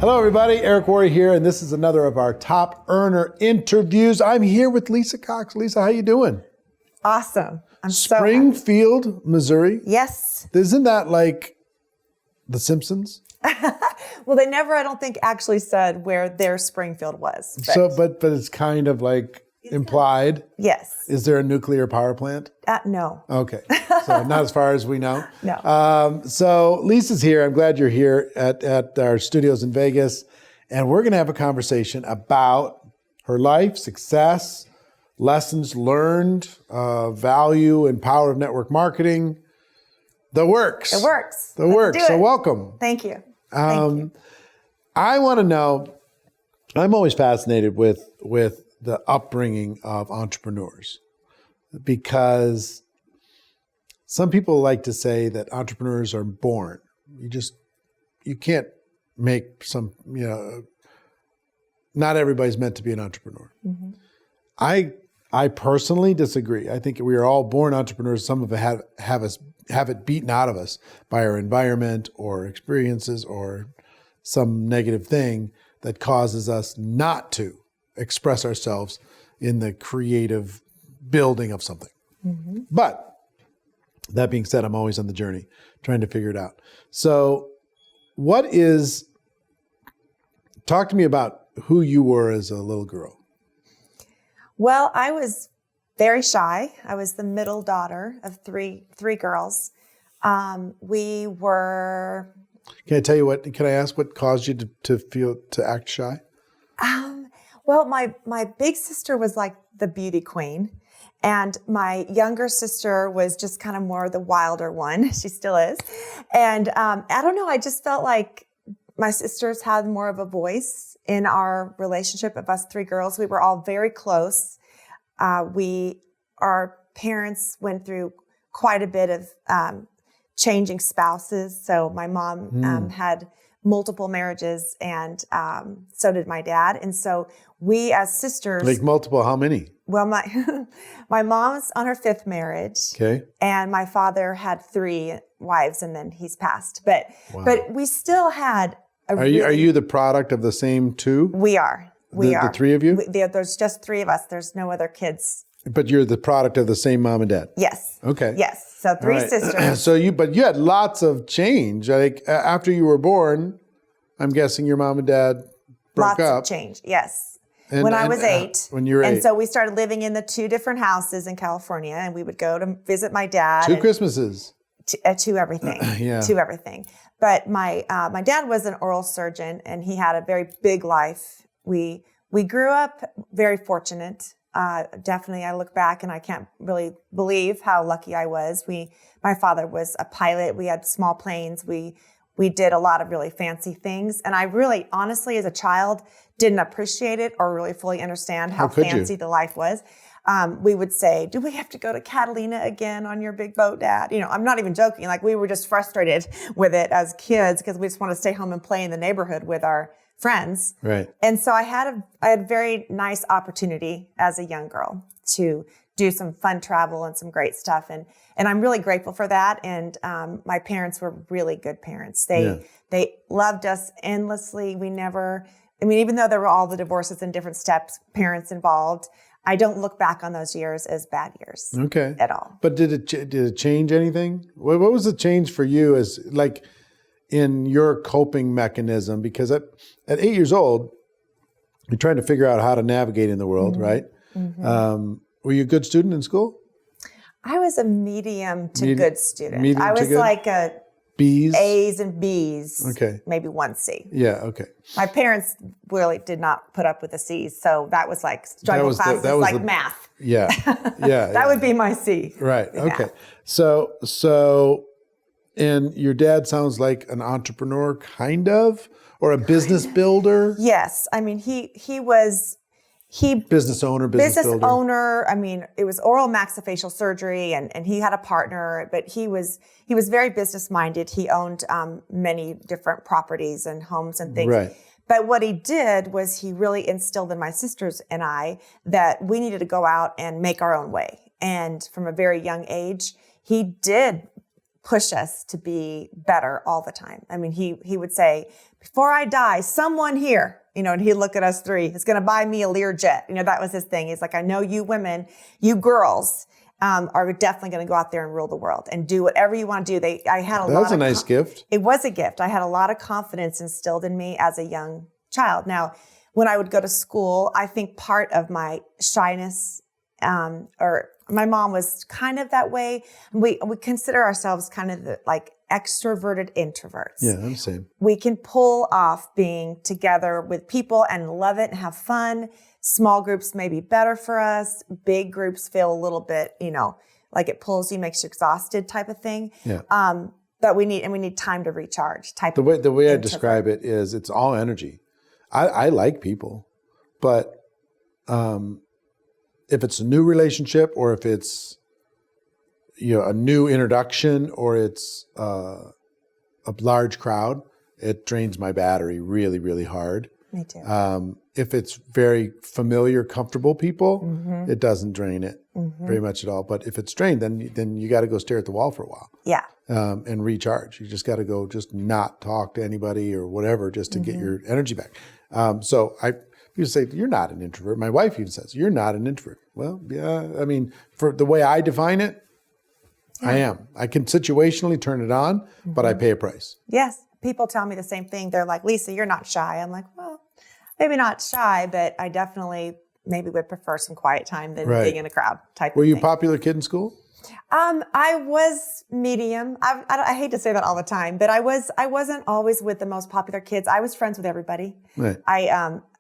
Hello, everybody. Eric Worre here, and this is another of our top earner interviews. I'm here with Lisa Cox. Lisa, how you doing? Awesome. I'm so happy. Springfield, Missouri. Yes. Isn't that like The Simpsons? Well, they never, I don't think, actually said where their Springfield was. But it's kind of like implied. Yes. Is there a nuclear power plant? No. Okay. So not as far as we know. No. So Lisa's here. I'm glad you're here at our studios in Vegas. And we're going to have a conversation about her life, success, lessons learned, value and power of network marketing. The works. It works. The works. So welcome. Thank you. I want to know, I'm always fascinated with the upbringing of entrepreneurs, because some people like to say that entrepreneurs are born. You can't make not everybody's meant to be an entrepreneur. Mm-hmm. I personally disagree. I think we are all born entrepreneurs. Some of it have it beaten out of us by our environment or experiences or some negative thing that causes us not to express ourselves in the creative building of something. Mm-hmm. But that being said, I'm always on the journey trying to figure it out. So talk to me about who you were as a little girl. Well, I was very shy. I was the middle daughter of three girls. We were... Can I ask what caused you to act shy? Well, my big sister was like the beauty queen, and my younger sister was just kind of more the wilder one. She still is. And I don't know, I just felt like my sisters had more of a voice in our relationship of us three girls. We were all very close. Our parents went through quite a bit of changing spouses. So my mom had multiple marriages, and so did my dad. And so we as sisters... Like multiple, how many? Well, my mom's on her fifth marriage. Okay. And my father had 3 wives, and then he's passed. But we still had Are you the product of the same 2? We are. The 3 of you? There's just 3 of us. There's no other kids. But you're the product of the same mom and dad? Yes. Okay. Yes. So 3 sisters. But you had lots of change. Like after you were born, I'm guessing your mom and dad broke up. Lots of change, yes. When I was 8. When you were 8. And so we started living in the 2 different houses in California, and we would go to visit my dad. 2 Christmases. To everything. Yeah. To everything. But my dad was an oral surgeon, and he had a very big life. We grew up very fortunate. Definitely, I look back and I can't really believe how lucky I was. My father was a pilot. We had small planes. We did a lot of really fancy things. And I really, honestly, as a child, didn't appreciate it or really fully understand how fancy the life was. We would say, do we have to go to Catalina again on your big boat, Dad? I'm not even joking. Like, we were just frustrated with it as kids because we just want to stay home and play in the neighborhood with our friends. Right. And so I had a very nice opportunity as a young girl to do some fun travel and some great stuff. And I'm really grateful for that. And my parents were really good parents. They loved us endlessly. Even though there were all the divorces and different steps, parents involved, I don't look back on those years as bad years. Okay. At all. But did it change anything? What was the change for you as like in your coping mechanism? Because at 8 years old, you're trying to figure out how to navigate in the world, right? Mm-hmm. Were you a good student in school? I was a medium to good student. I was like a B's? A's and B's. Okay. Maybe 1 C. Yeah, okay. My parents really did not put up with the C's, so that was like struggle classes, math. Yeah, yeah. That would be my C. Right, okay. So, and your dad sounds like an entrepreneur, kind of, or a business builder? Yes. I mean, he was... business owner. I mean, it was oral maxillofacial surgery, and he had a partner, but he was very business minded. He owned many different properties and homes and things. Right. But what he did was he really instilled in my sisters and I that we needed to go out and make our own way. And from a very young age, he did push us to be better all the time. I mean, he would say, before I die, someone here, and he'd look at us three, is going to buy me a Learjet. That was his thing. He's like, I know you women, you girls, are definitely going to go out there and rule the world and do whatever you want to do. I had a lot. That was a nice gift. It was a gift. I had a lot of confidence instilled in me as a young child. Now, when I would go to school, I think part of my shyness, or my mom was kind of that way. We consider ourselves kind of like extroverted introverts. Yeah, I'm the same. We can pull off being together with people and love it and have fun. Small groups may be better for us. Big groups feel a little bit, like it pulls you, makes you exhausted type of thing. Yeah. But we need time to recharge. The way I describe it is it's all energy. I like people, but if it's a new relationship or if it's a new introduction or it's a large crowd, it drains my battery really, really hard. Me too. If it's very familiar, comfortable people, it doesn't drain it very much at all. But if it's drained, then you got to go stare at the wall for a while. Yeah. And recharge. You just got to go just not talk to anybody or whatever just to get your energy back. So people say, you're not an introvert. My wife even says, you're not an introvert. Well, yeah, I mean, for the way I define it, I am. I can situationally turn it on, but I pay a price. Yes. People tell me the same thing. They're like, Lisa, you're not shy. I'm like, well, maybe not shy, but I definitely maybe would prefer some quiet time than being in a crowd type of thing. Were you a popular kid in school? I was medium. I hate to say that all the time, but I wasn't always with the most popular kids. I was friends with everybody. Right.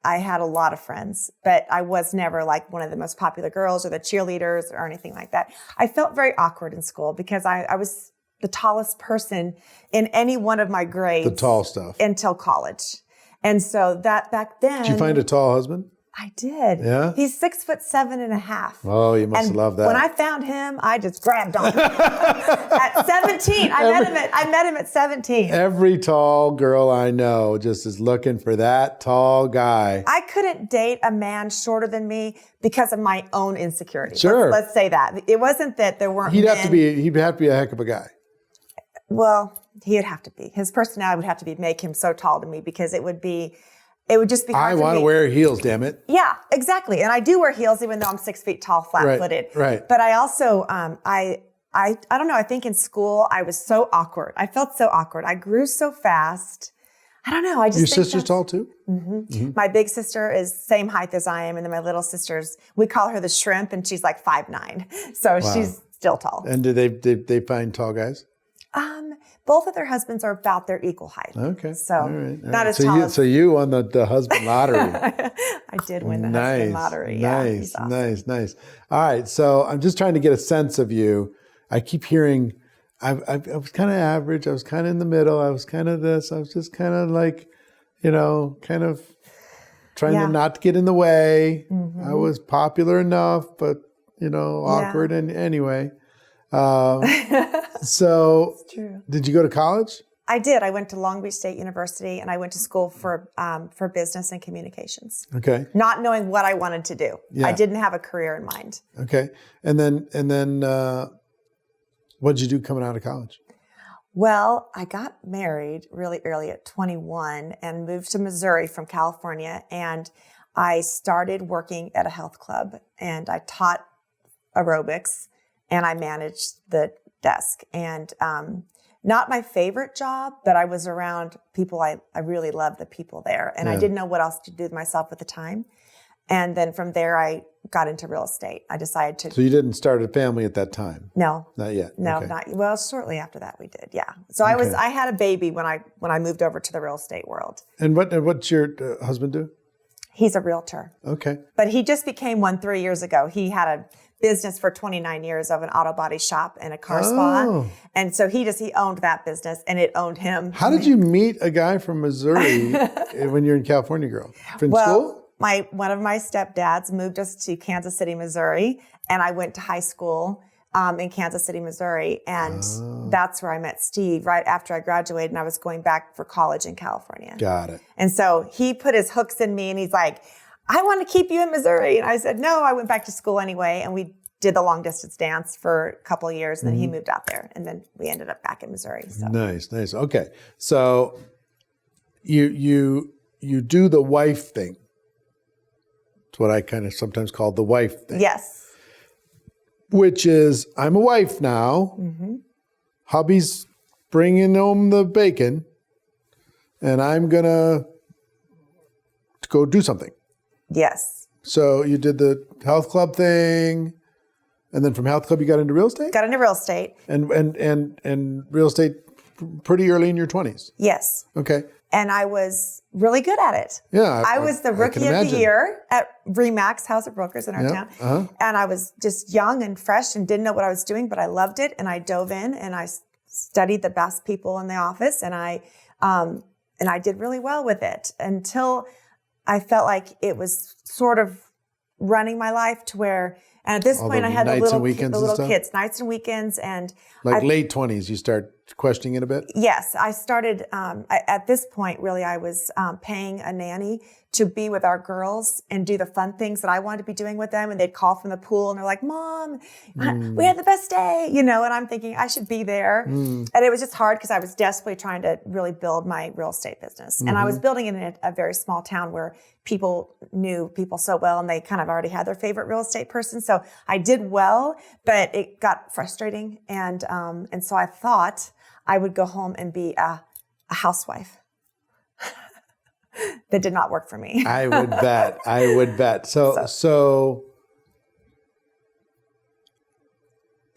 I had a lot of friends, but I was never like one of the most popular girls or the cheerleaders or anything like that. I felt very awkward in school because I was the tallest person in any one of my grades. The tall stuff. Until college. And so that back then. Did you find a tall husband? I did. Yeah? He's 6'7.5". Oh, you must have loved that. When I found him, I just grabbed on him. At 17. I met him at 17. Every tall girl I know just is looking for that tall guy. I couldn't date a man shorter than me because of my own insecurity. Sure. Let's say that. It wasn't that there weren't He'd men. have to be a heck of a guy. Well, he would have to be. His personality would have to make him so tall to me because it would just be hard I want to wear heels, damn it. Yeah, exactly. And I do wear heels even though I'm 6 feet tall, flat-footed. Right. But I also, I don't know, I think in school I was so awkward. I felt so awkward. I grew so fast. I don't know. Your sister's tall too? Mm-hmm. My big sister is same height as I am. And then my little sister's, we call her the shrimp and she's like 5'9". So she's still tall. And do they find tall guys? Both of their husbands are about their equal height. Okay. So all right. not as tall. So you won the husband lottery. I did win the husband lottery. Nice, awesome. nice. All right. So I'm just trying to get a sense of you. I keep hearing, I was kind of average. I was kind of in the middle. I was kind of this. I was just kind of like, kind of trying to not get in the way. Mm-hmm. I was popular enough, but, awkward. And anyway. So did you go to college? I did. I went to Long Beach State University and I went to school for business and communications. Okay. Not knowing what I wanted to do. Yeah. I didn't have a career in mind. Okay. And then what did you do coming out of college? Well, I got married really early at 21 and moved to Missouri from California. And I started working at a health club and I taught aerobics and I managed the desk. And not my favorite job, but I was around people. I really loved the people there. And I didn't know what else to do with myself at the time. And then from there, I got into real estate. I decided to. So you didn't start a family at that time? No. Not yet? No, okay. not well, shortly after that we did, yeah. So I had a baby when I moved over to the real estate world. And what's your husband do? He's a realtor. Okay. But he just became one 3 years ago. He had a business for 29 years of an auto body shop and a car spa. And so he owned that business and it owned him. How did you meet a guy from Missouri when you're in California, girl? From school? One of my stepdads moved us to Kansas City, Missouri, and I went to high school in Kansas City, Missouri, and that's where I met Steve right after I graduated, and I was going back for college in California. Got it. And so he put his hooks in me, and he's like, I want to keep you in Missouri. And I said, no, I went back to school anyway, and we did the long distance dance for a couple of years, and then he moved out there, and then we ended up back in Missouri. So Nice. Okay. So you do the wife thing. It's what I kind of sometimes call the wife thing. yes, Which is, I'm a wife now. Hubby's bringing home the bacon, and I'm going to go do something. yes. So you did the health club thing, and then from health club you got into real estate? Got into real estate. And real estate pretty early in your 20s. Yes. Okay. And I was really good at it. Yeah. I was the rookie of the year at Remax House of Brokers in our town. Uh-huh. And I was just young and fresh and didn't know what I was doing, but I loved it. And I dove in and I studied the best people in the office, and I did really well with it until I felt like it was sort of running my life to where, and at this point I had the little kids, nights and weekends. And late 20s, you start questioning it a bit? Yes, I started, at this point, really, I was paying a nanny to be with our girls and do the fun things that I wanted to be doing with them. And they'd call from the pool and they're like, Mom, we had the best day, and I'm thinking I should be there. And it was just hard because I was desperately trying to really build my real estate business. And I was building it in a very small town where people knew people so well, and they kind of already had their favorite real estate person. So I did well, but it got frustrating. And so I thought I would go home and be a housewife. That did not work for me. I would bet. So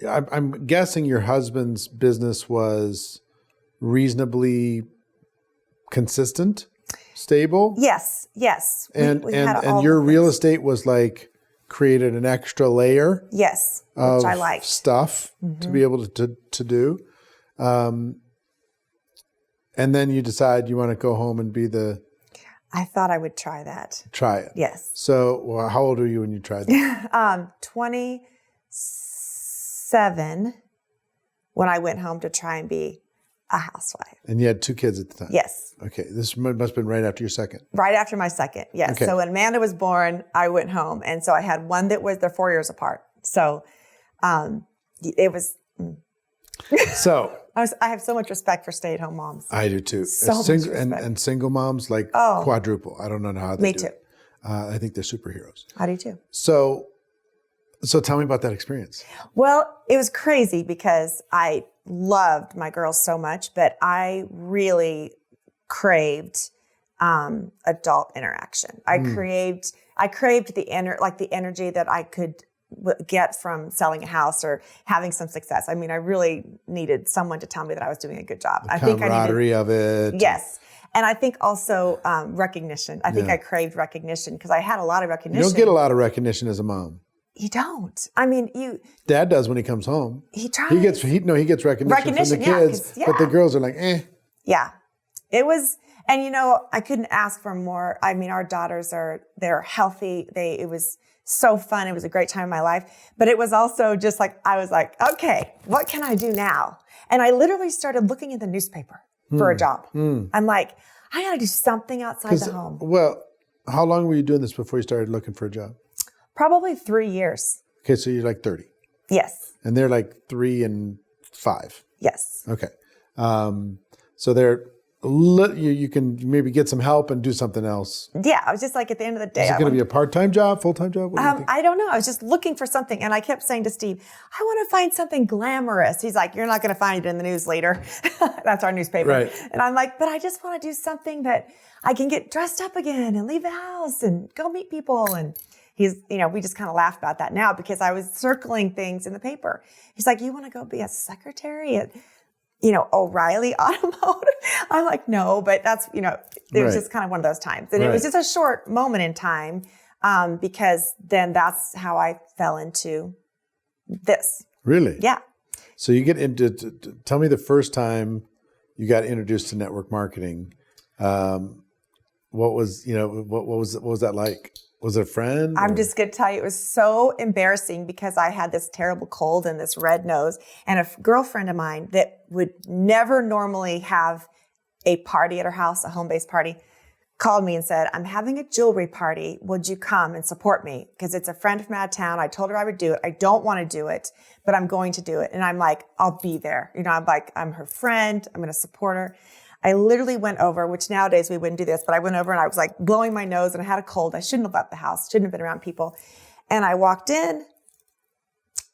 I'm guessing your husband's business was reasonably consistent, stable? Yes. And we had all your the real things. estate was like created an extra layer Yes, of which I liked. stuff to be able to do. And then you decide you want to go home and be the... I thought I would try that. Try it. Yes. So how old were you when you tried that? 27 when I went home to try and be a housewife. And you had 2 kids at the time? Yes. Okay. This must have been right after your second. Right after my second, yes. Okay. So when Amanda was born, I went home. And so I had one that was, they're 4 years apart. So it was... So... I have so much respect for stay-at-home moms. I do too. So much respect. And single moms, like quadruple. I don't know how they do Me too. it. I think they're superheroes. I do too. So tell me about that experience. Well, it was crazy because I loved my girls so much, but I really craved adult interaction. I craved the energy that I could get from selling a house or having some success. I mean, I really needed someone to tell me that I was doing a good job. The camaraderie of it. Yes. And I think also recognition. I think I craved recognition because I had a lot of recognition. You don't get a lot of recognition as a mom. You don't. I mean, Dad does when he comes home. He tries. He gets recognition from the kids, but the girls are like, eh. Yeah. It was, and I couldn't ask for more. I mean, our daughters they're healthy. It was so fun. It was a great time in my life. But it was also just like, I was like, okay, what can I do now? And I literally started looking at the newspaper for a job. I'm like, I got to do something outside the home. Well, how long were you doing this before you started looking for a job? Probably 3 years. Okay, so you're like 30. Yes. And they're like 3 and 5. Yes. Okay. So you can maybe get some help and do something else. Yeah, I was just like, at the end of the day, Is it going to be a part-time job, full-time job? What do you think? I don't know. I was just looking for something, and I kept saying to Steve, I want to find something glamorous. He's like, you're not going to find it in the news later. That's our newspaper. Right. And I'm like, but I just want to do something that I can get dressed up again and leave the house and go meet people. And he's, we just kind of laugh about that now because I was circling things in the paper. He's like, you want to go be a secretary at O'Reilly Automotive? I'm like, no, but that's, it was just kind of one of those times. And it was just a short moment in time because then that's how I fell into this. Really? Yeah. So you get into, tell me the first time you got introduced to network marketing. What was that like? Was it a friend? I'm just going to tell you, it was so embarrassing because I had this terrible cold and this red nose, and a girlfriend of mine that would never normally have a party at her house, a home-based party, called me and said, I'm having a jewelry party. Would you come and support me? Because it's a friend from out of town. I told her I would do it. I don't want to do it, but I'm going to do it. And I'm like, I'll be there. I'm like, I'm her friend. I'm going to support her. I literally went over, which nowadays we wouldn't do this, but I went over and I was like blowing my nose and I had a cold. I shouldn't have left the house. Shouldn't have been around people. And I walked in.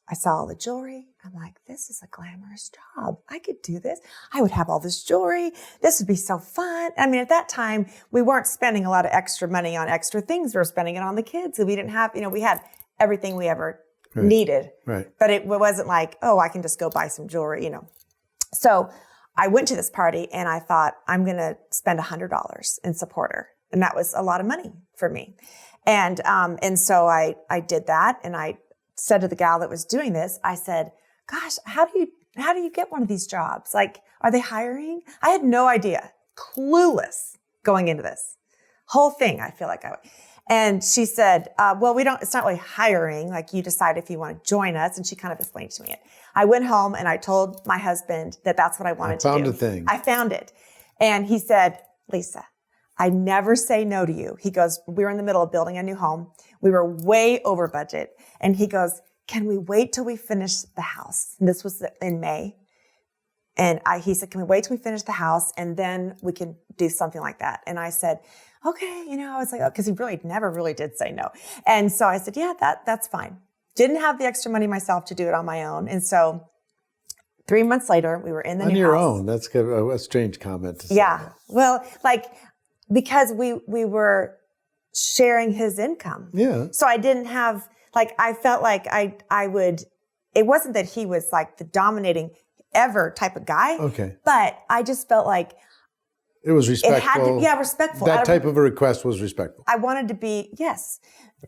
I saw all the jewelry. I'm like, this is a glamorous job. I could do this. I would have all this jewelry. This would be so fun. I mean, at that time, we weren't spending a lot of extra money on extra things. We were spending it on the kids. And we didn't have, we had everything we ever needed. Right. But it wasn't like, oh, I can just go buy some jewelry, So I went to this party and I thought, I'm going to spend $100 and support her. And that was a lot of money for me. And so I did that. And I said to the gal that was doing this, I said, gosh, how do you get one of these jobs? Like, are they hiring? I had no idea, clueless going into this whole thing. I feel like and she said, well, it's not really hiring. Like you decide if you want to join us. And she kind of explained to me it. I went home and I told my husband that that's what I wanted to do. Found a thing. I found it. And he said, Lisa, I never say no to you. He goes, we were in the middle of building a new home. We were way over budget. And he goes, can we wait till we finish the house? And this was in May. And he said, can we wait till we finish the house and then we can do something like that? And I said, okay. I was like, oh, because he really never really did say no. And so I said, yeah, that's fine. Didn't have the extra money myself to do it on my own. And so 3 months later, we were in the new house. On your own. That's a strange comment to say. Yeah. Well, because we were sharing his income. Yeah. So I didn't have, I felt like I would, it wasn't that he was like the dominating ever type of guy. Okay. But I just felt like it was respectful. It had to be, respectful. That type of a request was respectful. I wanted to be, yes.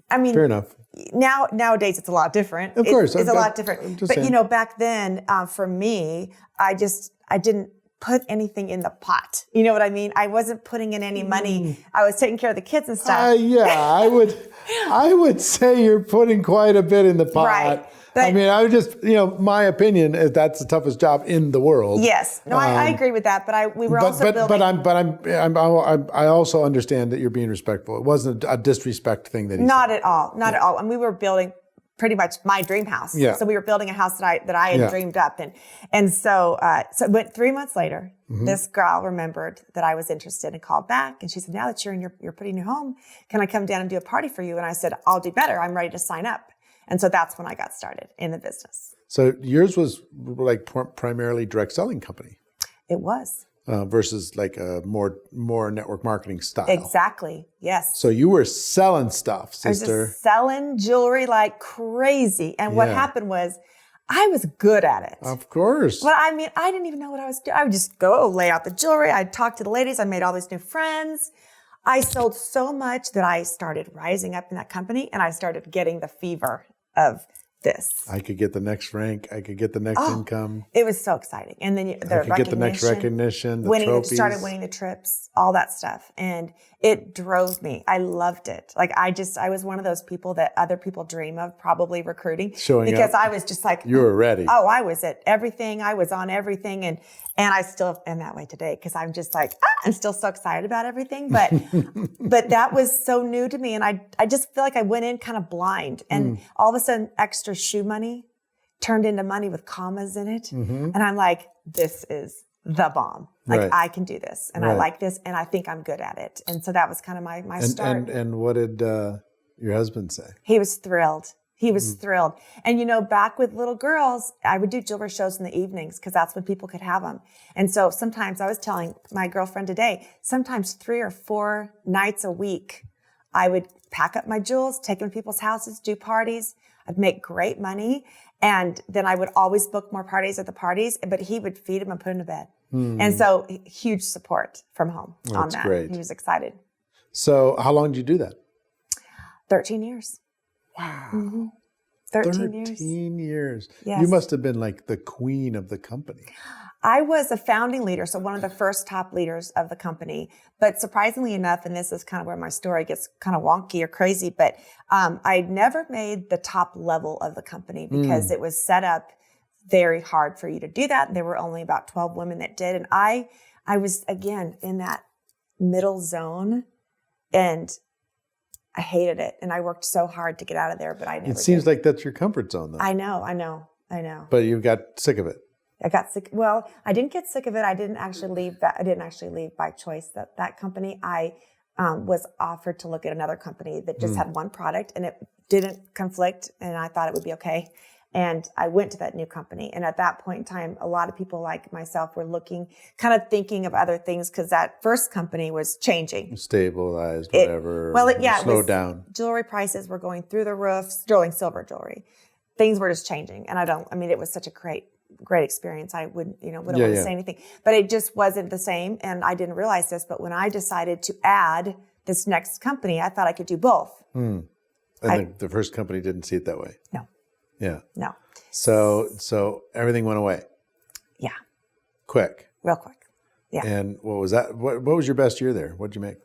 I mean, fair enough. Nowadays it's a lot different. Of course. It's a lot different. But saying. Back then, for me, I didn't put anything in the pot. You know what I mean? I wasn't putting in any money. I was taking care of the kids and stuff. I would say you're putting quite a bit in the pot. Right. But, I mean, I would just, my opinion is that's the toughest job in the world. Yes. No, I agree with that. But we were also building. I also understand that you're being respectful. It wasn't a disrespect thing that he Not said. at all. Not at all. And we were building pretty much my dream house. Yeah. So we were building a house that I had dreamed up. And so but 3 months later, this girl remembered that I was interested and called back. And she said, now that you're in your pretty new home, can I come down and do a party for you? And I said, I'll do better. I'm ready to sign up. And so that's when I got started in the business. So yours was like primarily direct selling company. It was. Versus like a more network marketing style. Exactly. Yes. So you were selling stuff, sister. I was just selling jewelry like crazy. And what happened was I was good at it. Of course. But I mean, I didn't even know what I was doing. I would just go lay out the jewelry. I'd talk to the ladies. I made all these new friends. I sold so much that I started rising up in that company and I started getting the fever of this. I could get the next rank. I could get the next income. It was so exciting. And then I could get the next recognition, the trophies. Started winning the trips, all that stuff. And it drove me. I loved it. Like I was one of those people that other people dream of probably recruiting. Showing because up. I was just like. You were ready. Oh, I was at everything. I was on everything. And I still am that way today because I'm just like, I'm still so excited about everything. But but that was so new to me. And I just feel like I went in kind of blind. And all of a sudden, extra shoe money turned into money with commas in it. And I'm like, this is the bomb. Like I can do this. And I like this. And I think I'm good at it. And so that was kind of my start. And what did your husband say? He was thrilled. He was thrilled. And, back with little girls, I would do jewelry shows in the evenings because that's when people could have them. And so sometimes I was telling my girlfriend today, sometimes 3 or 4 nights a week, I would pack up my jewels, take them to people's houses, do parties. I'd make great money. And then I would always book more parties at the parties, but he would feed them and put them to bed. And so huge support from home on that. That's great. He was excited. So how long did you do that? 13 years. Wow. 13 years. Yes. You must have been like the queen of the company. I was a founding leader, so one of the first top leaders of the company. But surprisingly enough, and this is kind of where my story gets kind of wonky or crazy, but I never made the top level of the company because it was set up very hard for you to do that. There were only about 12 women that did. And I was, again, in that middle zone And I hated it. And I worked so hard to get out of there, but I never It seems did. like that's your comfort zone, though. I know. But you got sick of it. I got sick. Well, I didn't get sick of it. I didn't actually leave by choice. That company, I was offered to look at another company that just had one product, and it didn't conflict, and I thought it would be okay. And I went to that new company. And at that point in time, a lot of people like myself were looking, kind of thinking of other things, because that first company was changing. Stabilized, whatever. Slowed down. Jewelry prices were going through the roof, sterling silver jewelry. Things were just changing. And it was such a great experience. I wouldn't want to say anything, but it just wasn't the same. And I didn't realize this, but when I decided to add this next company, I thought I could do both. And the first company didn't see it that way. No. Yeah. No. So everything went away. Yeah. Quick. Real quick. Yeah. And what was that? What was your best year there? What did you make?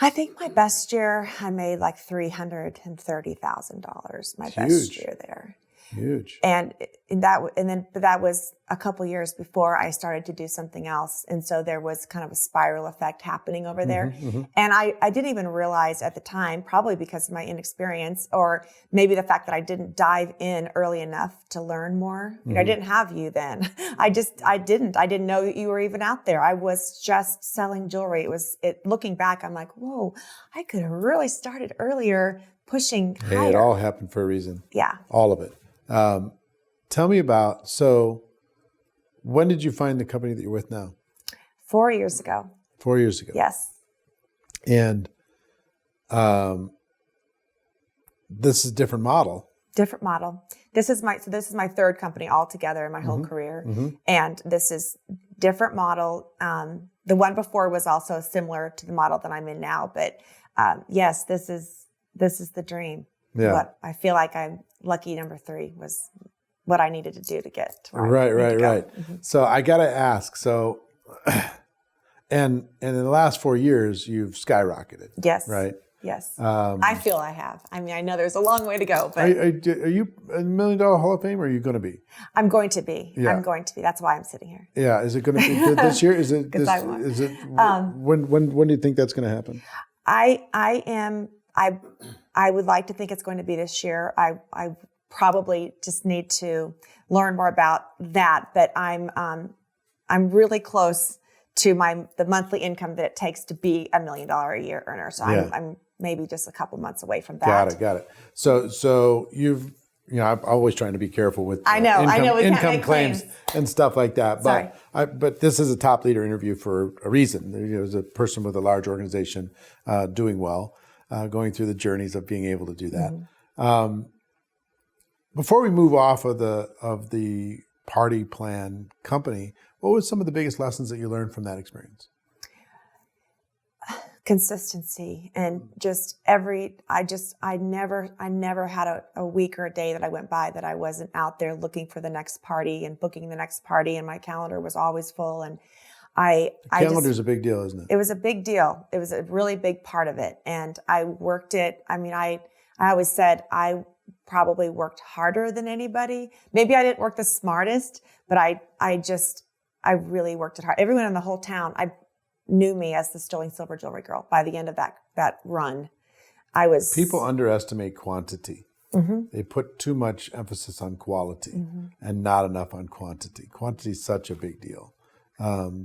I think my best year, I made like $330,000. My best year there. Huge. But that was a couple years before I started to do something else. And so there was kind of a spiral effect happening over there. And I didn't even realize at the time, probably because of my inexperience, or maybe the fact that I didn't dive in early enough to learn more. I didn't have you then. I didn't know that you were even out there. I was just selling jewelry. Looking back, I'm like, whoa, I could have really started earlier, pushing higher. Hey, it all happened for a reason. Yeah. All of it. Tell me about, so when did you find the company that you're with now? 4 years ago. 4 years ago. Yes. And this is a different model. Different model. This is my third company altogether in my whole career. And this is different model. The one before was also similar to the model that I'm in now, but yes, this is the dream. Yeah. What I feel like I'm lucky. Number 3 was what I needed to do to get to where I need to go. Right. So I got to ask, and in the last 4 years, you've skyrocketed. Yes. Right. Yes. I feel I have. I mean, I know there's a long way to go, but are you a $1 Million Hall of Fame, or are you going to be? I'm going to be. Yeah. I'm going to be. That's why I'm sitting here. Yeah. Is it going to be good this year? Is it this? Is it when do you think that's going to happen? I would like to think it's going to be this year. I probably just need to learn more about that, but I'm really close to the monthly income that it takes to be $1 million a year earner. So I'm maybe just a couple months away from that. Got it. So I'm always trying to be careful with income claims and stuff like that. But this is a top leader interview for a reason. There's a person with a large organization doing well. Going through the journeys of being able to do that. Before we move off of the party plan company, what was some of the biggest lessons that you learned from that experience? Consistency, and I never had a week or a day that I went by that I wasn't out there looking for the next party and booking the next party, and my calendar was always full. And calendar's a big deal, isn't it? It was a big deal. It was a really big part of it. And I worked it. I mean, I always said I probably worked harder than anybody. Maybe I didn't work the smartest, but I really worked it hard. Everyone in the whole town, knew me as the sterling silver jewelry girl by the end of that run. People underestimate quantity. They put too much emphasis on quality and not enough on quantity. Quantity is such a big deal.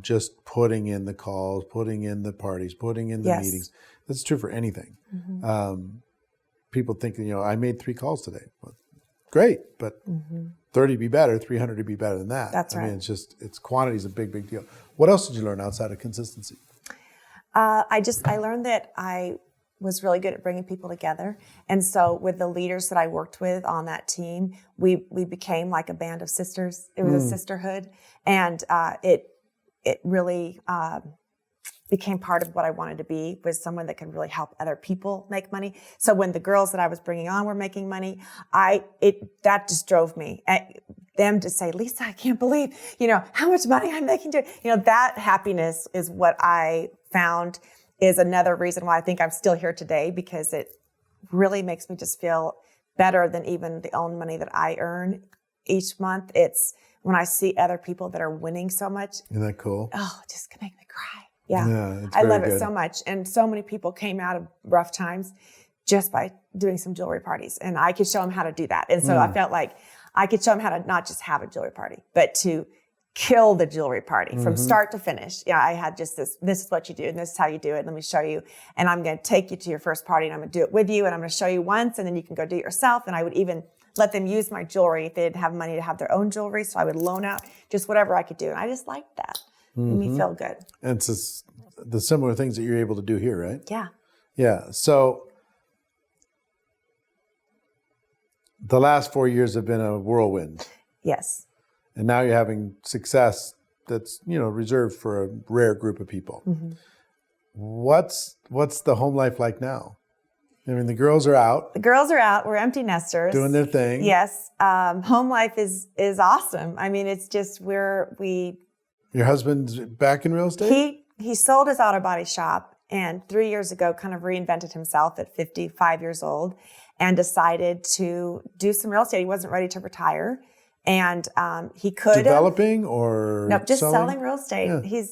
Just putting in the calls, putting in the parties, putting in the meetings. That's true for anything. People think, I made 3 calls today. Well, great, but 30 to be better, 300 to be better than that. That's right. I mean, it's quantity is a big, big deal. What else did you learn outside of consistency? I learned that I was really good at bringing people together. And so with the leaders that I worked with on that team, we became like a band of sisters. It was a sisterhood. And it really became part of what I wanted to be, was someone that could really help other people make money. So when the girls that I was bringing on were making money, that just drove me. Them to say, Lisa, I can't believe, how much money I'm making. That happiness is what I found is another reason why I think I'm still here today, because it really makes me just feel better than even the own money that I earn each month. It's when I see other people that are winning so much. Isn't that cool? Oh, it just can make me cry. Yeah. it's I very love it good. so much. And so many people came out of rough times just by doing some jewelry parties. And I could show them how to do that. And so I felt like I could show them how to not just have a jewelry party, but to kill the jewelry party from start to finish. Yeah, I had just this is what you do and this is how you do it. Let me show you. And I'm going to take you to your first party and I'm going to do it with you. And I'm going to show you once and then you can go do it yourself. And I would even let them use my jewelry if they didn't have money to have their own jewelry. So I would loan out just whatever I could do. And I just liked that. It made me feel good. And it's just the similar things that you're able to do here, right? Yeah. Yeah. So the last 4 years have been a whirlwind. Yes. And now you're having success that's, reserved for a rare group of people. What's the home life like now? I mean, the girls are out. The girls are out. We're empty nesters. Doing their thing. Yes. Home life is awesome. I mean, it's just Your husband's back in real estate? He sold his auto body shop and 3 years ago kind of reinvented himself at 55 years old and decided to do some real estate. He wasn't ready to retire. And he could developing or no, just selling real estate. Yeah.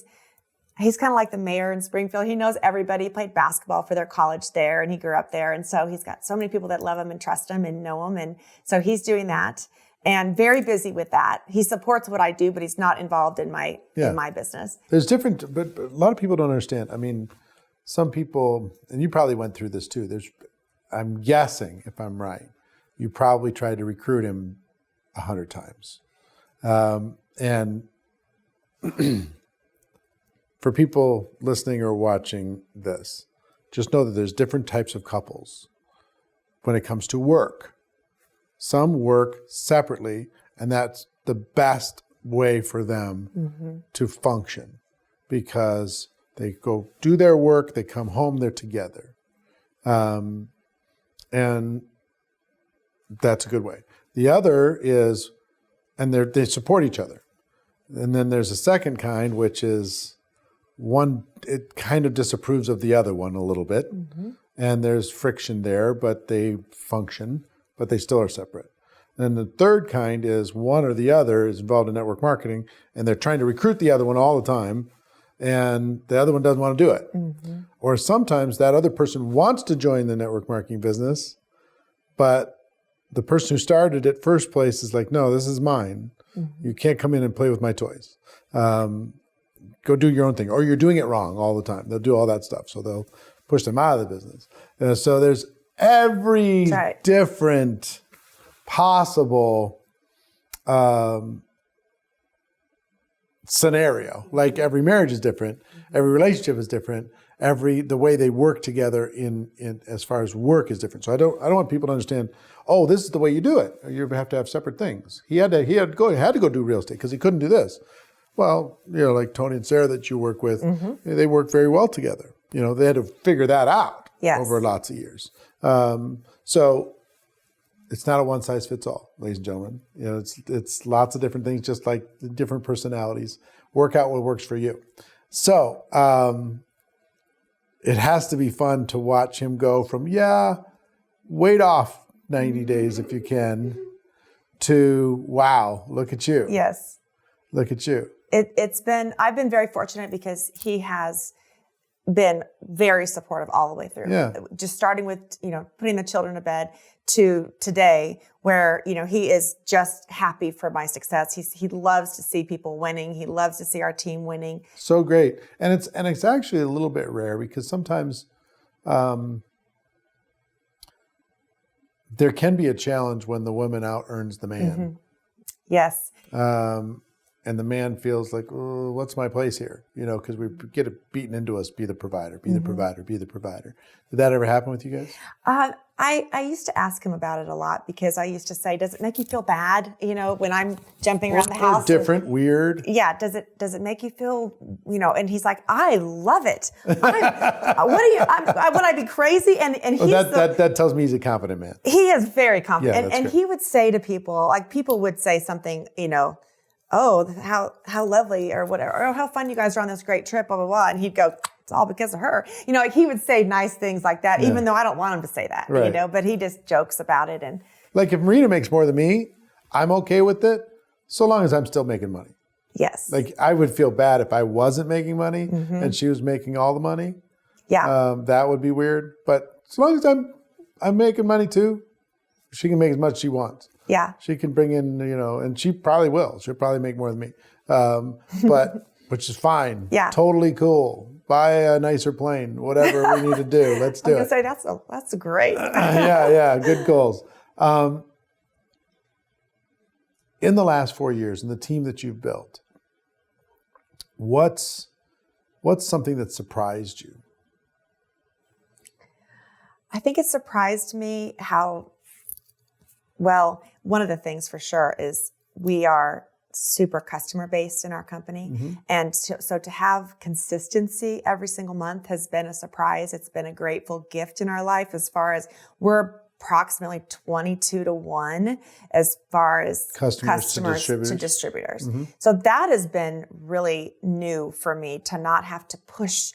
He's kind of like the mayor in Springfield. He knows everybody. He played basketball for their college there, and he grew up there. And so he's got so many people that love him and trust him and know him. And so he's doing that and very busy with that. He supports what I do, but he's not involved in my business. There's different, but a lot of people don't understand. I mean, some people, and you probably went through this too. I'm guessing, if I'm right, you probably tried to recruit him 100 times. And for people listening or watching this, just know that there's different types of couples when it comes to work. Some work separately, and that's the best way for them to function because they go do their work, they come home, they're together. And that's a good way. The other is, and they support each other. And then there's a second kind, which is one, it kind of disapproves of the other one a little bit. And there's friction there, but they function, but they still are separate. And the third kind is one or the other is involved in network marketing, and they're trying to recruit the other one all the time, and the other one doesn't want to do it. Or sometimes that other person wants to join the network marketing business, but the person who started it first place is like, no, this is mine. You can't come in and play with my toys. Go do your own thing. Or you're doing it wrong all the time. They'll do all that stuff. So they'll push them out of the business. So there's every different possible scenario. Like every marriage is different. Every relationship is different. The way they work together in as far as work is different. So I don't want people to understand, oh, this is the way you do it. You have to have separate things. He had to go do real estate because he couldn't do this. Well, like Tony and Sarah that you work with, they work very well together. They had to figure that out over lots of years. So it's not a one size fits all, ladies and gentlemen. It's lots of different things, just like the different personalities. Work out what works for you. So it has to be fun to watch him go from, wait off 90 days if you can, to, wow, look at you. Yes. Look at you. I've been very fortunate because he has been very supportive all the way through. Yeah. Just starting with, putting the children to bed to today where, he is just happy for my success. He loves to see people winning. He loves to see our team winning. So great. And it's actually a little bit rare because sometimes there can be a challenge when the woman out earns the man. Yes. And the man feels like, oh, what's my place here? Because we get it beaten into us, be the provider, be the provider, be the provider. Did that ever happen with you guys? I used to ask him about it a lot because I used to say, does it make you feel bad, when I'm jumping around the house? Different, weird. Yeah. Does it make you feel, and he's like, I love it. Would I be crazy? And he's that tells me he's a confident man. He is very confident. Yeah, and he would say to people, like people would say something, oh, how lovely or whatever, or how fun you guys are on this great trip, blah, blah, blah. And he'd go, it's all because of her. He would say nice things like that, even though I don't want him to say that, but he just jokes about it. And like if Marina makes more than me, I'm okay with it, so long as I'm still making money. Yes. Like I would feel bad if I wasn't making money and she was making all the money. Yeah. That would be weird. But as long as I'm making money too, she can make as much as she wants. Yeah. She can bring in, and she probably will. She'll probably make more than me. But which is fine. Yeah. Totally cool. Buy a nicer plane. Whatever we need to do. Let's do it. I was going to say that's great. Yeah. Good goals. In the last 4 years, in the team that you've built, what's something that surprised you? I think it surprised me how, well, one of the things for sure is we are super customer based in our company. And so to have consistency every single month has been a surprise. It's been a grateful gift in our life as far as we're approximately 22-1 as far as customers to distributors. So that has been really new for me to not have to push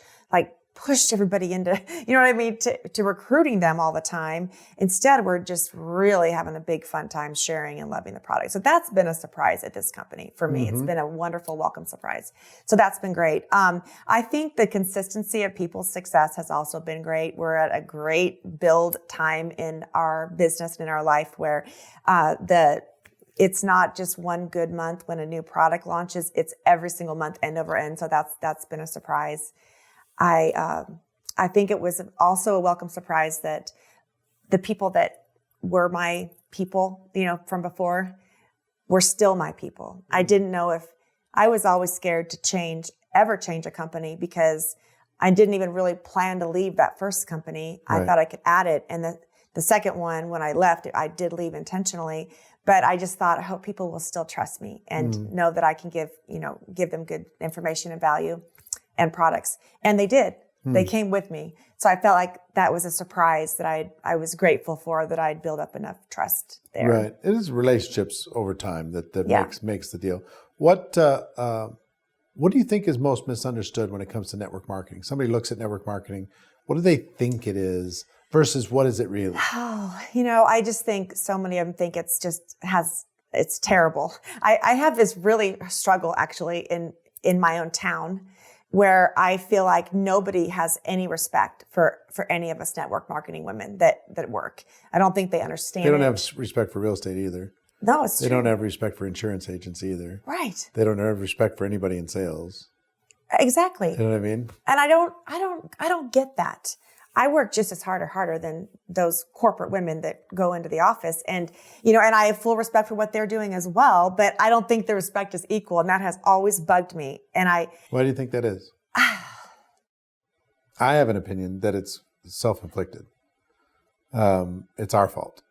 everybody into, you know what I mean, to recruiting them all the time. Instead, we're just really having a big fun time sharing and loving the product. So that's been a surprise at this company for me. It's been a wonderful welcome surprise. So that's been great. I think the consistency of people's success has also been great. We're at a great build time in our business and in our life where it's not just one good month when a new product launches. It's every single month, end over end. So that's been a surprise. I think it was also a welcome surprise that the people that were my people, from before, were still my people. I didn't know if I was always scared to ever change a company because I didn't even really plan to leave that first company. Right. I thought I could add it. And the second one, when I left, I did leave intentionally, but I just thought, I hope people will still trust me and know that I can give them good information and value and products. And they did. They came with me. So I felt like that was a surprise that I was grateful for, that I'd built up enough trust there. Right. It is relationships over time that makes the deal. What do you think is most misunderstood when it comes to network marketing? Somebody looks at network marketing. What do they think it is versus what is it really? Oh, I just think so many of them think it's terrible. I have this really struggle actually in my own town, where I feel like nobody has any respect for any of us network marketing women that work. I don't think they understand. They don't have respect for real estate either. No, it's true. They don't have respect for insurance agents either. Right. They don't have respect for anybody in sales. Exactly. You know what I mean? And I don't get that. I work just as hard or harder than those corporate women that go into the office. And, and I have full respect for what they're doing as well, but I don't think the respect is equal. And that has always bugged me. And why do you think that is? I have an opinion that it's self-inflicted. It's our fault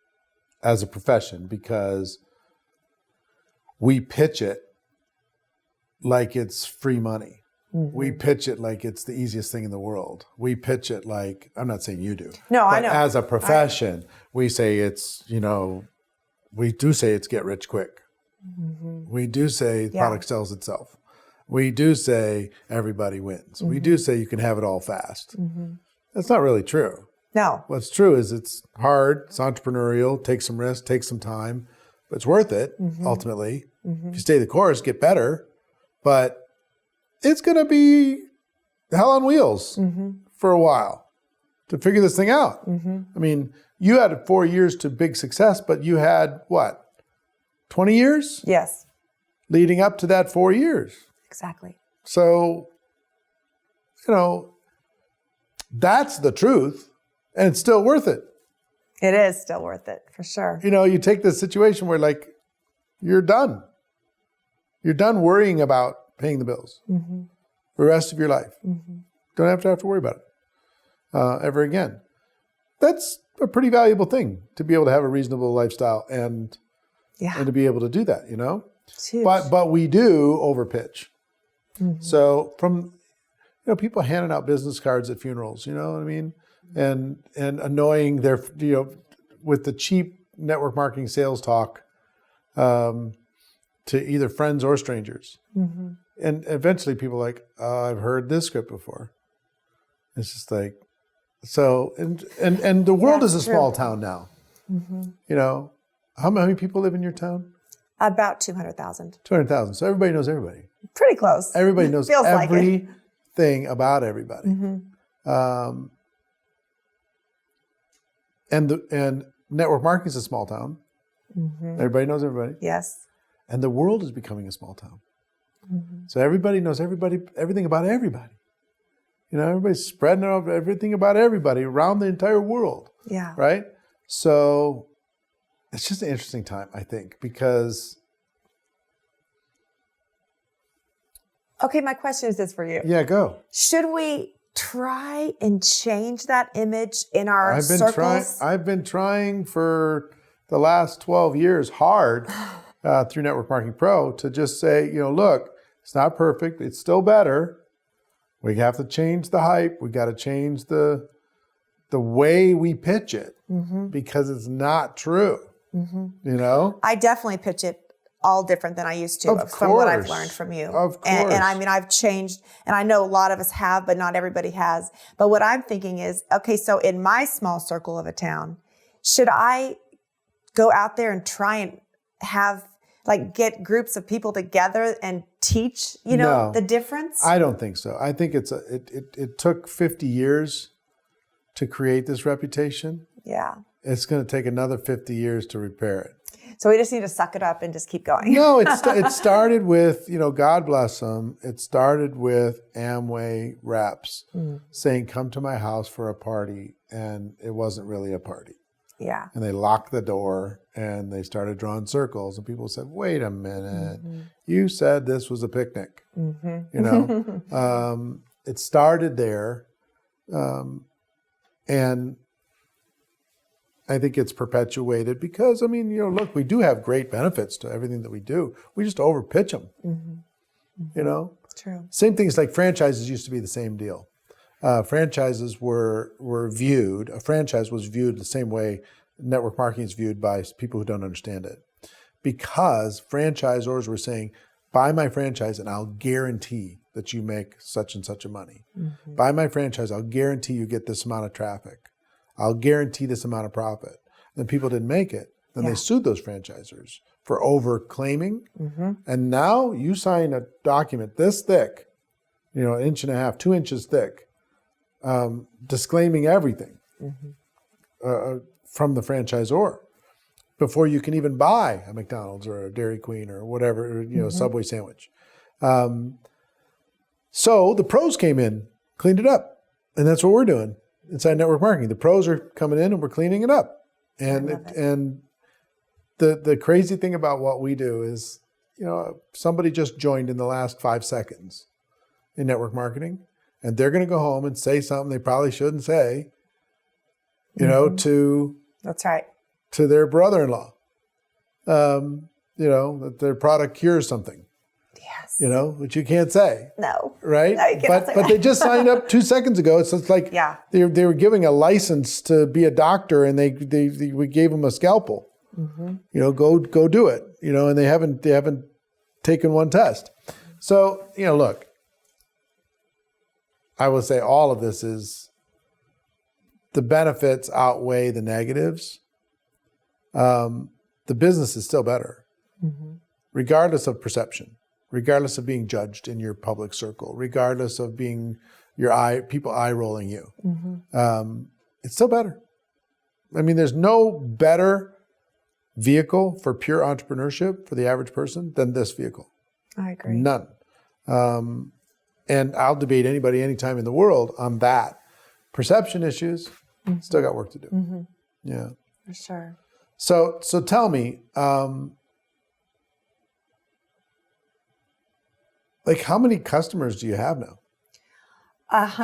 as a profession because we pitch it like it's free money. We pitch it like it's the easiest thing in the world. We pitch it like, I'm not saying you do. No, but I know. As a profession, we say it's, we do say it's get rich quick. We do say the product sells itself. We do say everybody wins. We do say you can have it all fast. That's not really true. No. What's true is it's hard, it's entrepreneurial, takes some risk, takes some time, but it's worth it ultimately. If you stay the course, get better, but it's going to be hell on wheels for a while to figure this thing out. I mean, you had 4 years to big success, but you had what, 20 years? Yes. Leading up to that 4 years. Exactly. So, that's the truth, and it's still worth it. It is still worth it, for sure. You take this situation where you're done. You're done worrying about paying the bills for the rest of your life. Don't have to worry about it ever again. That's a pretty valuable thing to be able to have a reasonable lifestyle and to be able to do that, It's huge. But we do overpitch. So from people handing out business cards at funerals, you know what I mean, and annoying their with the cheap network marketing sales talk to either friends or strangers. And eventually people are like, oh, I've heard this script before. It's just like, so, and the world is a small town now. How many people live in your town? About 200,000. 200,000. So everybody knows everybody. Pretty close. Everybody knows Feels like it. everything about everybody. And network marketing is a small town. Everybody knows everybody. Yes. And the world is becoming a small town. So everybody knows everything about everybody. You know, everybody's spreading out everything about everybody around the entire world. Yeah. Right? So it's just an interesting time, I think, because... Okay, my question is this for you. Yeah, go. Should we try and change that image in our circles? I've been trying for the last 12 years hard through Network Marketing Pro to just say, you know, look, it's not perfect. It's still better. We have to change the hype. We got to change the way we pitch it because it's not true. You know? I definitely pitch it all different than I used to from what I've learned from you. Of course. And I mean, I've changed, and I know a lot of us have, but not everybody has. But what I'm thinking is, okay, so in my small circle of a town, should I go out there and try and have, like, get groups of people together and teach, you know, the difference? I don't think so. I think it took 50 years to create this reputation. Yeah. It's going to take another 50 years to repair it. So we just need to suck it up and just keep going. No, it started with, you know, God bless them. It started with Amway reps saying, come to my house for a party. And it wasn't really a party. Yeah. And they locked the door and they started drawing circles. And people said, wait a minute, you said this was a picnic. You know, it started there. And I think it's perpetuated because, I mean, you know, look, we do have great benefits to everything that we do. We just overpitch them, you know? True. Same things like franchises used to be the same deal. Franchises were viewed, a franchise was viewed the same way network marketing is viewed by people who don't understand it. Because franchisors were saying, buy my franchise and I'll guarantee that you make such and such a money. Buy my franchise, I'll guarantee you get this amount of traffic. I'll guarantee this amount of profit. Then people didn't make it. Then they sued those franchisors for over-claiming. And now you sign a document this thick, you know, 1.5 inches, 2 inches thick, disclaiming everything from the franchisor before you can even buy a McDonald's or a Dairy Queen or whatever, you know, Subway sandwich. So the pros came in, cleaned it up. And that's what we're doing inside network marketing. The pros are coming in and we're cleaning it up. And the crazy thing about what we do is, you know, somebody just joined in the last 5 seconds in network marketing, and they're going to go home and say something they probably shouldn't say, you know, to That's right. to their brother-in-law, you know, that their product cures something. Yes. You know, which you can't say. No. Right? No, you cannot say but that. they just signed up 2 seconds ago. It's like they were giving a license to be a doctor, and we gave them a scalpel. You know, go do it. You know, and they haven't taken one test. So, you know, look, I will say all of this is the benefits outweigh the negatives. The business is still better, regardless of perception, regardless of being judged in your public circle, regardless of being people eye rolling you. It's still better. I mean, there's no better vehicle for pure entrepreneurship for the average person than this vehicle. I agree. None. And I'll debate anybody anytime in the world on that. Perception issues, still got work to do. Yeah. For sure. So tell me, like, how many customers do you have now?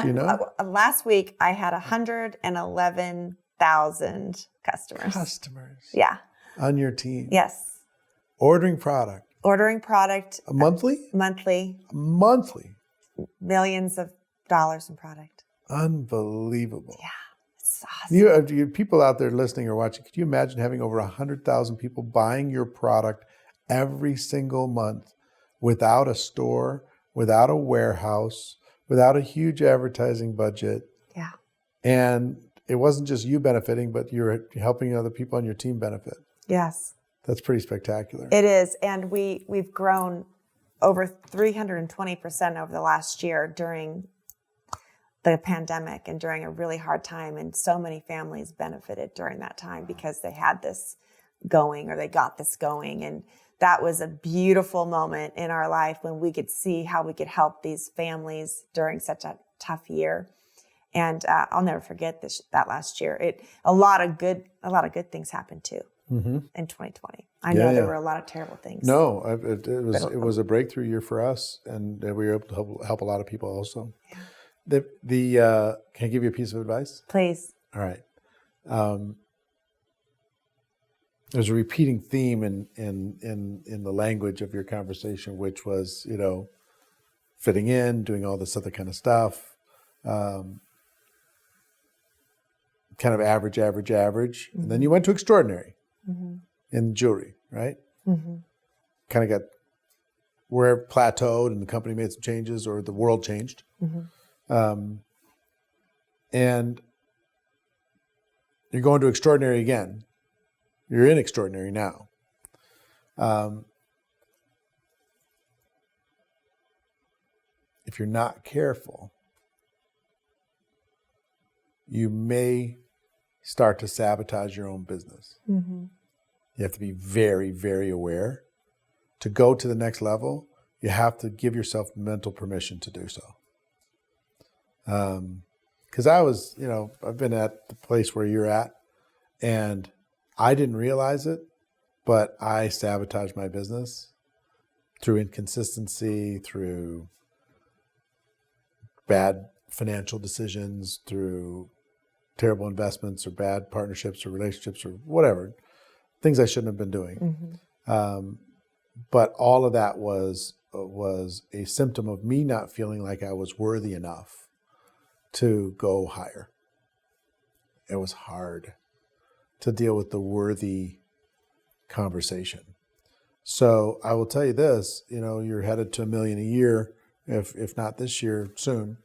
Do you know? Last week I had 111,000 customers. Customers. Yeah. On your team. Yes. Ordering product. Ordering product. Monthly? Monthly. Monthly. Millions of dollars in product. Unbelievable. Yeah. It's awesome. You people out there listening or watching, could you imagine having over 100,000 people buying your product every single month without a store, without a warehouse, without a huge advertising budget? Yeah. And it wasn't just you benefiting, but you're helping other people on your team benefit. Yes. That's pretty spectacular. It is. And we've grown over 320% over the last year during the pandemic and during a really hard time. And so many families benefited during that time because they had this going, or they got this going. And that was a beautiful moment in our life when we could see how we could help these families during such a tough year. And I'll never forget that last year. A lot of good things happened too in 2020. I know there were a lot of terrible things. No, it was a breakthrough year for us, and we were able to help a lot of people also. Yeah. Can I give you a piece of advice? Please. All right. There's a repeating theme in the language of your conversation, which was, fitting in, doing all this other kind of stuff. Kind of average. Mm-hmm. And then you went to extraordinary in jewelry, right? Mm-hmm. Kind of got where it plateaued and the company made some changes, or the world changed. Mm-hmm. And you're going to extraordinary again. You're in extraordinary now. If you're not careful, you may start to sabotage your own business. Mm-hmm. You have to be very, very aware. To go to the next level, you have to give yourself mental permission to do so. Because I've been at the place where you're at, and I didn't realize it, but I sabotaged my business through inconsistency, through bad financial decisions, through terrible investments or bad partnerships or relationships or whatever, things I shouldn't have been doing. Mm-hmm. But all of that was a symptom of me not feeling like I was worthy enough to go higher. It was hard to deal with the worthy conversation. So I will tell you this, you're headed to $1 million a year, if not this year, soon.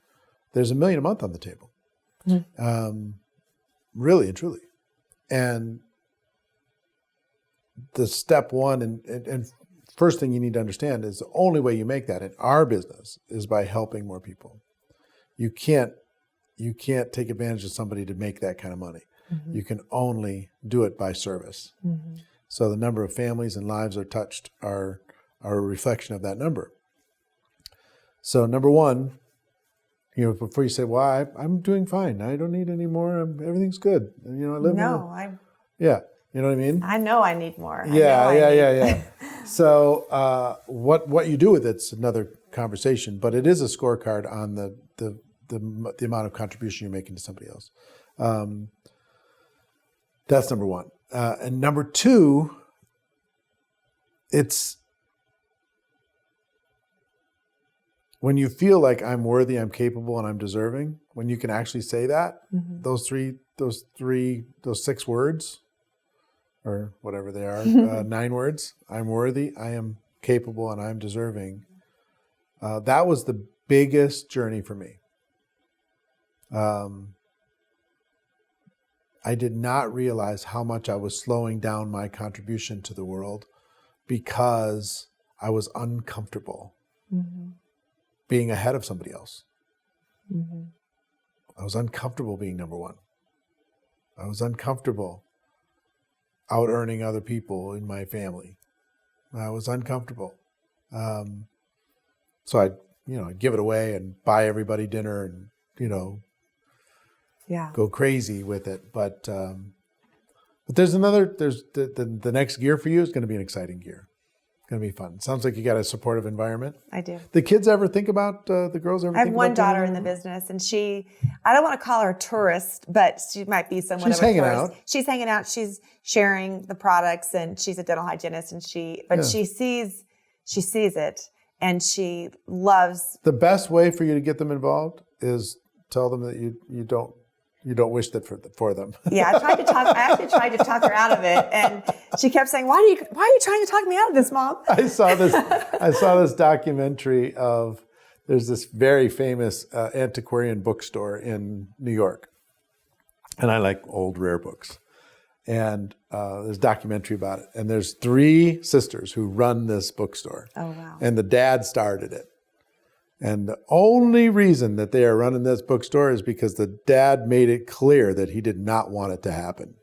There's $1 million a month on the table. Mm-hmm. Really and truly. And the step one and first thing you need to understand is the only way you make that in our business is by helping more people. You can't take advantage of somebody to make that kind of money. Mm-hmm. You can only do it by service. Mm-hmm. So the number of families and lives are touched are a reflection of that number. So number one, before you say, well, I'm doing fine. I don't need any more. Everything's good. I live yeah. You know what I mean? I know I need more. Yeah. So what you do with it's another conversation, but it is a scorecard on the amount of contribution you're making to somebody else. That's number one. And number two, it's when you feel like I'm worthy, I'm capable, and I'm deserving, when you can actually say that, mm-hmm. those 6 words, or whatever they are, 9 words, I'm worthy, I am capable, and I'm deserving. That was the biggest journey for me. I did not realize how much I was slowing down my contribution to the world because I was uncomfortable mm-hmm. being ahead of somebody else. Mm-hmm. I was uncomfortable being number one. I was uncomfortable out earning other people in my family. I was uncomfortable. So I'd give it away and buy everybody dinner and, go crazy with it. But there's the next gear for you is going to be an exciting gear. It's going to be fun. Sounds like you got a supportive environment. I do. The kids ever think about, the girls ever think about? I have one daughter in the business, and I don't want to call her a tourist, but she might be somewhat of a tourist. She's hanging out. She's hanging out. She's sharing the products, and she's a dental hygienist, and she sees it, and she loves. The best way for you to get them involved is tell them that you don't wish that for them. Yeah, I actually tried to talk her out of it, and she kept saying, "Why are you trying to talk me out of this, Mom?" I saw this documentary of, there's this very famous antiquarian bookstore in New York, and I like old rare books. And there's a documentary about it. And there's 3 sisters who run this bookstore. Oh, wow. And the dad started it. And the only reason that they are running this bookstore is because the dad made it clear that he did not want it to happen.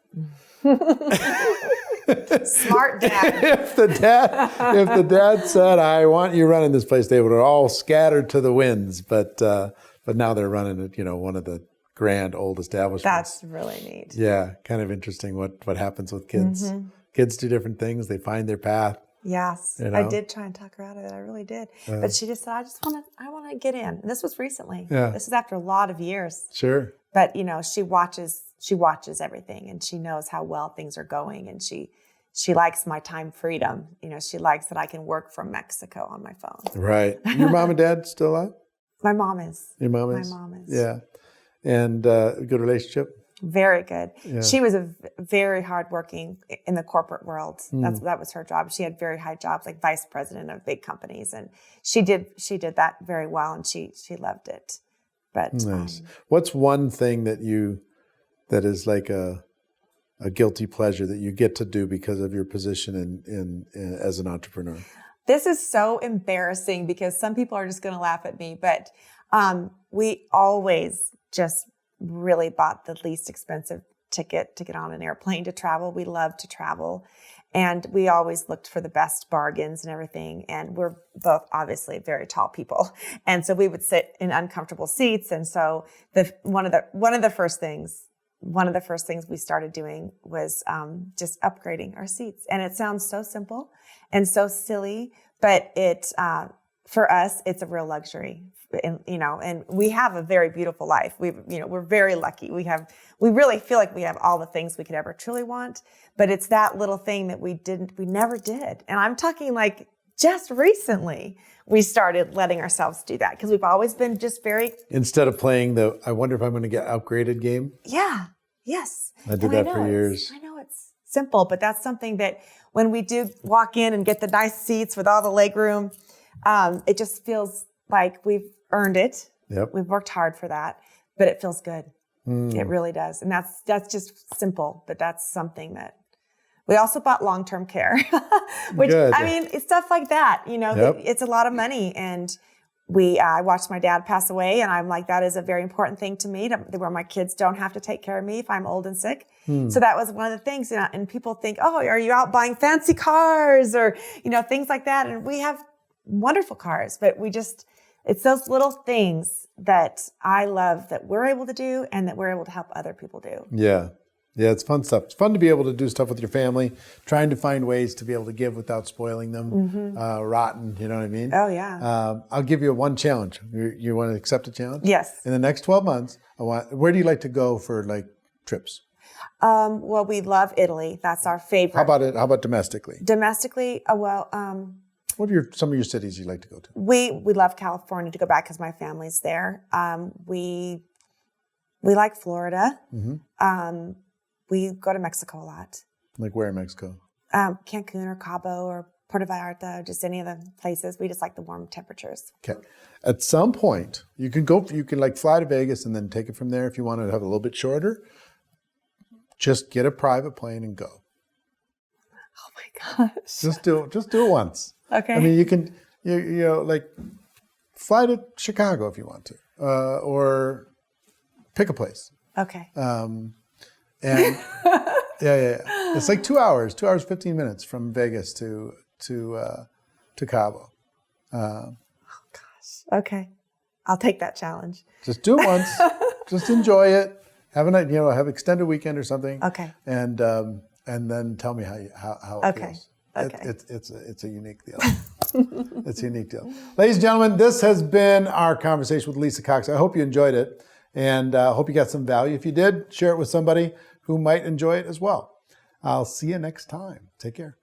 Smart dad. If the dad said, "I want you running this place," they would have all scattered to the winds. But now they're running it, one of the grand old establishments. That's really neat. Yeah, kind of interesting what happens with kids. Kids do different things. They find their path. Yes, I did try and talk her out of it. I really did, but she just said, I want to get in." And this was recently. Yeah. This is after a lot of years. Sure. But she watches everything, and she knows how well things are going, and she likes my time freedom. She likes that I can work from Mexico on my phone. Right. Your mom and dad still alive? My mom is. Your mom is? My mom is. Yeah. And good relationship? Very good. Yeah. She was very hardworking in the corporate world. That was her job. She had very high jobs, like vice president of big companies, and she did that very well, and she loved it. But nice. What's one thing that is like a guilty pleasure that you get to do because of your position in as an entrepreneur? This is so embarrassing because some people are just going to laugh at me, but we always just really bought the least expensive ticket to get on an airplane to travel. We love to travel, and we always looked for the best bargains and everything. And we're both obviously very tall people, and so we would sit in uncomfortable seats. And so one of the first things we started doing was just upgrading our seats. And it sounds so simple and so silly, but for us, it's a real luxury. And we have a very beautiful life. We're very lucky. We really feel like we have all the things we could ever truly want, but it's that little thing that we never did. And I'm talking like just recently we started letting ourselves do that, because we've always been just very... Instead of playing the, "I wonder if I'm going to get upgraded" game? Yeah. Yes. I did that for years. I know it's simple, but that's something that when we do walk in and get the nice seats with all the leg room, it just feels like we've earned it. Yep. We've worked hard for that, but it feels good. It really does. And that's just simple, but that's something that we also bought long-term care, which, Good. I mean, it's stuff like that, Yep. It's a lot of money. And I watched my dad pass away, and I'm like, that is a very important thing to me, where my kids don't have to take care of me if I'm old and sick. So that was one of the things. And people think, "Oh, are you out buying fancy cars?" or, things like that. And we have wonderful cars, but it's those little things that I love that we're able to do and that we're able to help other people do. Yeah. Yeah, it's fun stuff. It's fun to be able to do stuff with your family, trying to find ways to be able to give without spoiling them, rotten, you know what I mean? Oh, yeah. I'll give you one challenge. You want to accept a challenge? Yes. In the next 12 months, where do you like to go for trips? Well, we love Italy. That's our favorite. How about domestically? Domestically, What are some of your cities you like to go to? We love California to go back because my family's there. We like Florida. We go to Mexico a lot. Like where in Mexico? Cancun or Cabo or Puerto Vallarta, just any of the places. We just like the warm temperatures. Okay. At some point, you can fly to Vegas and then take it from there if you want to have a little bit shorter. Just get a private plane and go. Oh my gosh. Just do it once. Okay. I mean, you can, fly to Chicago if you want to, or pick a place. Okay. And yeah. It's like 2 hours, 15 minutes from Vegas to Cabo. Oh gosh. Okay. I'll take that challenge. Just do it once. Just enjoy it. Have a night, have an extended weekend or something. Okay. And then tell me how it feels. Okay. It's a unique deal. It's a unique deal. Ladies and gentlemen, this has been our conversation with Lisa Cox. I hope you enjoyed it, and hope you got some value. If you did, share it with somebody who might enjoy it as well. I'll see you next time. Take care.